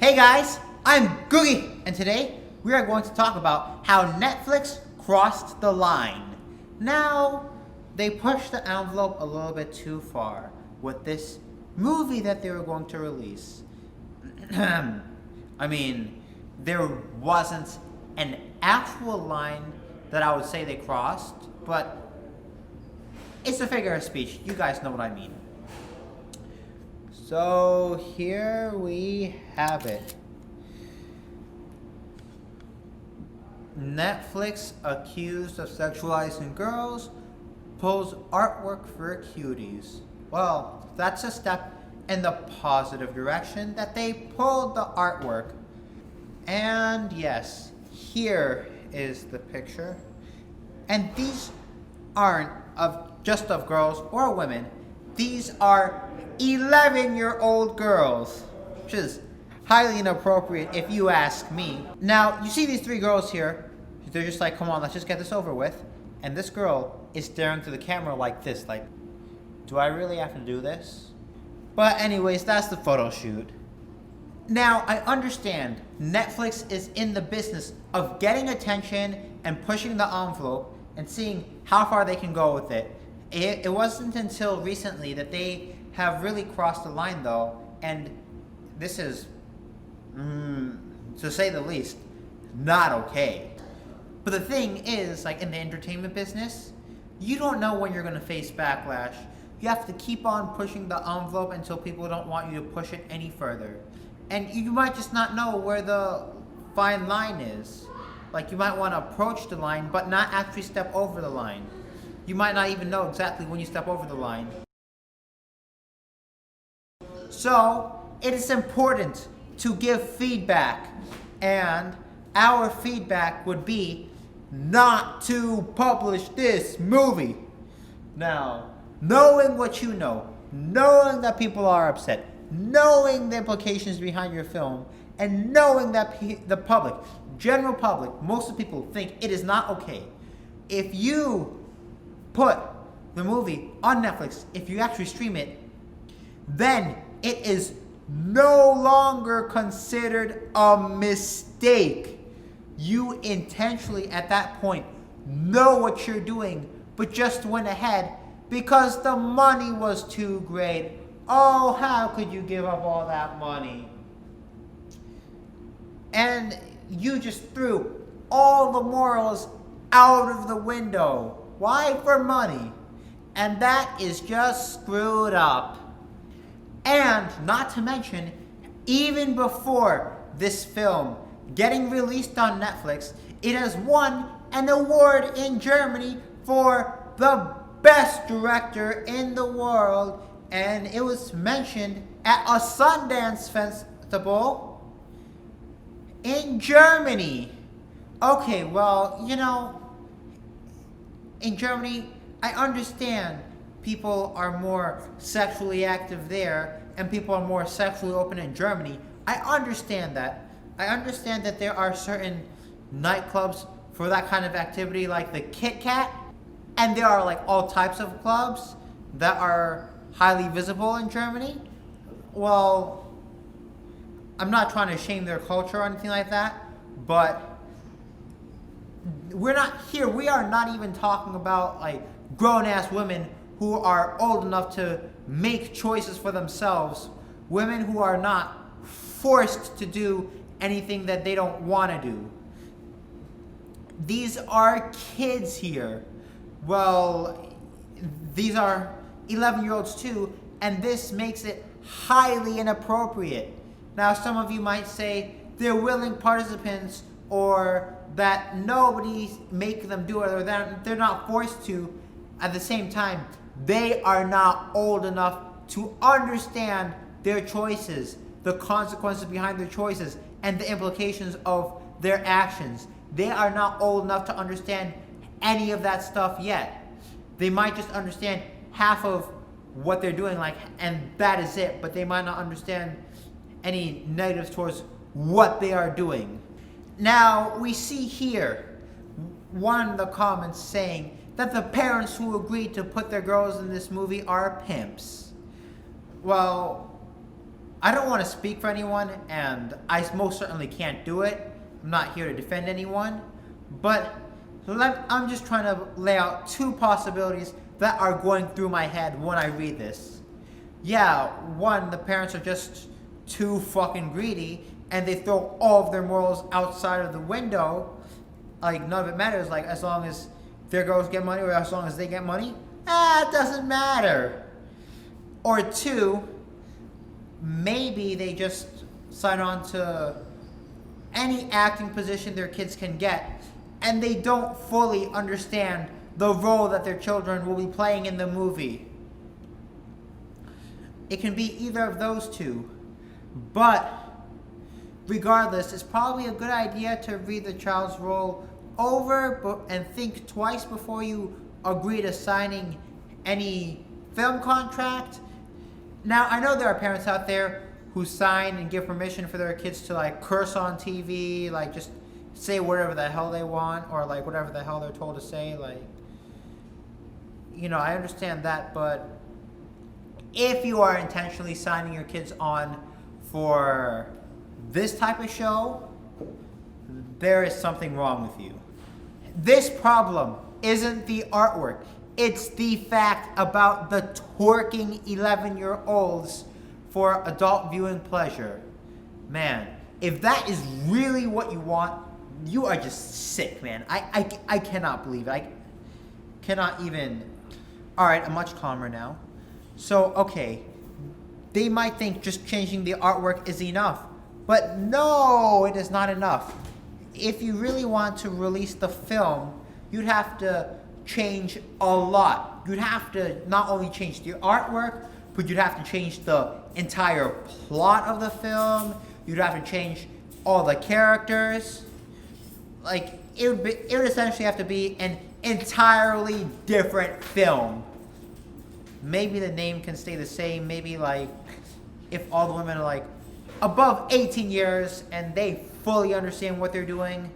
Hey guys, I'm Googie, and today we are going to talk about how Netflix crossed the line. Now, they pushed the envelope a little bit too far with this movie that they were going to release. I mean, there wasn't an actual line that I would say they crossed, but it's a figure of speech. You guys know what I mean. So here we have it. Netflix accused of sexualizing girls pulls artwork for Cuties. Well, that's a step in the positive direction that they pulled the artwork. And yes, here is the picture. And these aren't just of girls or women. These are 11-year-old girls, which is highly inappropriate if you ask me. Now, you see these three girls here. They're just like, come on, let's just get this over with. And this girl is staring to the camera like this, like, do I really have to do this? But anyways, that's the photo shoot. Now, I understand Netflix is in the business of getting attention and pushing the envelope and seeing how far they can go with it. It wasn't until recently that they have really crossed the line, though, and this is, to say the least, not okay. But the thing is, like in the entertainment business, you don't know when you're going to face backlash. You have to keep on pushing the envelope until people don't want you to push it any further. And you might just not know where the fine line is. Like, you might want to approach the line, but not actually step over the line. You might not even know exactly when you step over the line. So, it is important to give feedback. And our feedback would be not to publish this movie. Now, knowing what you know, knowing that people are upset, knowing the implications behind your film, and knowing that the public, general public, most of the people think it is not okay. If you put the movie on Netflix, if you actually stream it, then it is no longer considered a mistake. You intentionally, at that point, know what you're doing, but just went ahead because the money was too great. Oh, how could you give up all that money? And you just threw all the morals out of the window. Why? For money. And that is just screwed up. And not to mention, even before this film getting released on Netflix, it has won an award in Germany for the best director in the world. And it was mentioned at a Sundance festival in Germany. Okay, well, in Germany, I understand people are more sexually active there and people are more sexually open in Germany. I understand that. I understand that there are certain nightclubs for that kind of activity, like the Kit Kat, and there are like all types of clubs that are highly visible in Germany. Well, I'm not trying to shame their culture or anything like that, but we are not even talking about like grown-ass women who are old enough to make choices for themselves, women who are not forced to do anything that they don't want to do. These are kids here. Well, these are 11-year-olds too, and this makes it highly inappropriate. Now, some of you might say they're willing participants, or that nobody make them do it, or that they're not forced to. At the same time, they are not old enough to understand their choices, the consequences behind their choices, and the implications of their actions. They are not old enough to understand any of that stuff yet. They might just understand half of what they're doing, and that is it, but they might not understand any negatives towards what they are doing. Now, we see here one of the comments saying that the parents who agreed to put their girls in this movie are pimps. Well, I don't want to speak for anyone, and I most certainly can't do it. I'm not here to defend anyone, but I'm just trying to lay out two possibilities that are going through my head when I read this. Yeah, one, the parents are just too fucking greedy, and they throw all of their morals outside of the window. Like, none of it matters. Like, as long as their girls get money, or as long as they get money, it doesn't matter. Or two, maybe they just sign on to any acting position their kids can get, and they don't fully understand the role that their children will be playing in the movie. It can be either of those two, but regardless, it's probably a good idea to read the child's role over and think twice before you agree to signing any film contract. Now, I know there are parents out there who sign and give permission for their kids to like curse on TV, like just say whatever the hell they want, or like whatever the hell they're told to say. Like, you know, I understand that, but if you are intentionally signing your kids on for this type of show, there is something wrong with you. This problem isn't the artwork. It's the fact about the twerking 11-year-olds for adult viewing pleasure. Man, if that is really what you want, you are just sick, man. I cannot believe it. I cannot even. Alright, I'm much calmer now. So, okay, they might think just changing the artwork is enough. But no, it is not enough. If you really want to release the film, you'd have to change a lot. You'd have to not only change the artwork, but you'd have to change the entire plot of the film. You'd have to change all the characters. Like, it would essentially have to be an entirely different film. Maybe the name can stay the same. Maybe, like, if all the women are, like, above 18 years and they fully understand what they're doing,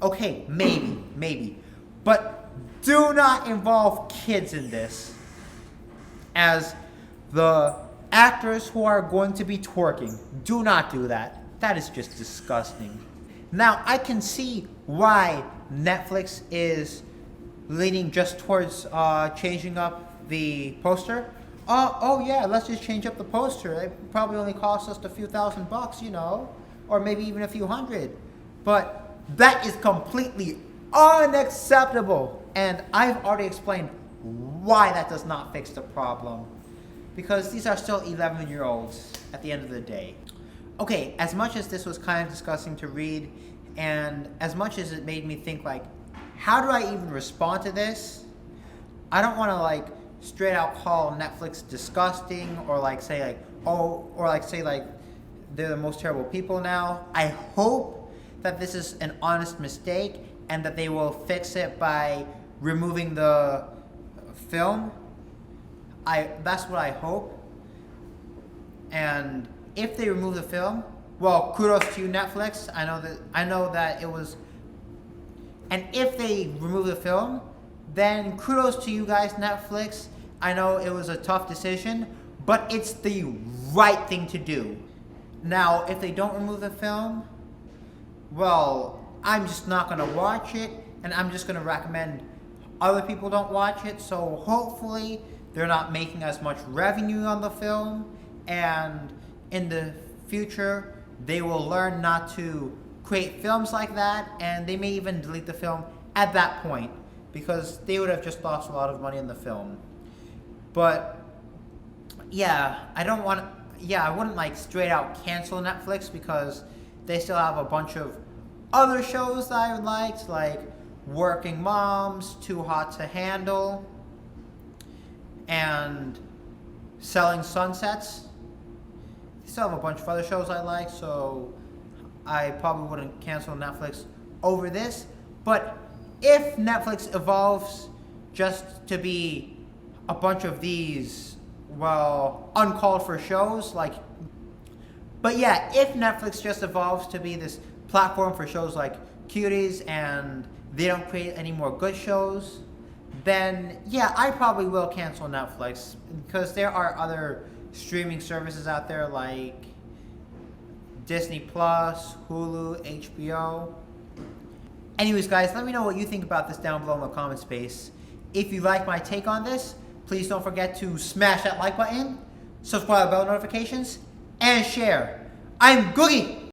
okay, maybe. But do not involve kids in this as the actors who are going to be twerking. Do not do that. That is just disgusting. Now, I can see why Netflix is leaning just towards changing up the poster. Oh yeah, let's just change up the poster. It probably only costs us a few $1,000, you know, or maybe even a few hundred. But that is completely unacceptable. And I've already explained why that does not fix the problem. Because these are still 11-year-olds at the end of the day. Okay, as much as this was kind of disgusting to read, and as much as it made me think, like, how do I even respond to this? I don't want to, like, straight out call Netflix disgusting, or like say like they're the most terrible people now. I hope that this is an honest mistake and that they will fix it by removing the film. That's what I hope. And if they remove the film, well, kudos to you, Netflix. I know that it was. And if they remove the film, then kudos to you guys, Netflix. I know it was a tough decision, but it's the right thing to do. Now, if they don't remove the film, well, I'm just not going to watch it, and I'm just going to recommend other people don't watch it, so hopefully they're not making as much revenue on the film, and in the future, they will learn not to create films like that, and they may even delete the film at that point, because they would have just lost a lot of money in the film. But yeah, I wouldn't like straight out cancel Netflix, because they still have a bunch of other shows that I would like Working Moms, Too Hot to Handle, and Selling Sunsets. They still have a bunch of other shows I like, so I probably wouldn't cancel Netflix over this. But if Netflix evolves just to be a bunch of these, well, uncalled for shows, but yeah, if Netflix just evolves to be this platform for shows like Cuties and they don't create any more good shows, then yeah, I probably will cancel Netflix, because there are other streaming services out there like Disney Plus, Hulu, HBO. Anyways, guys, let me know what you think about this down below in the comment space. If you like my take on this, please don't forget to smash that like button, subscribe to bell notifications, and share. I'm Googie!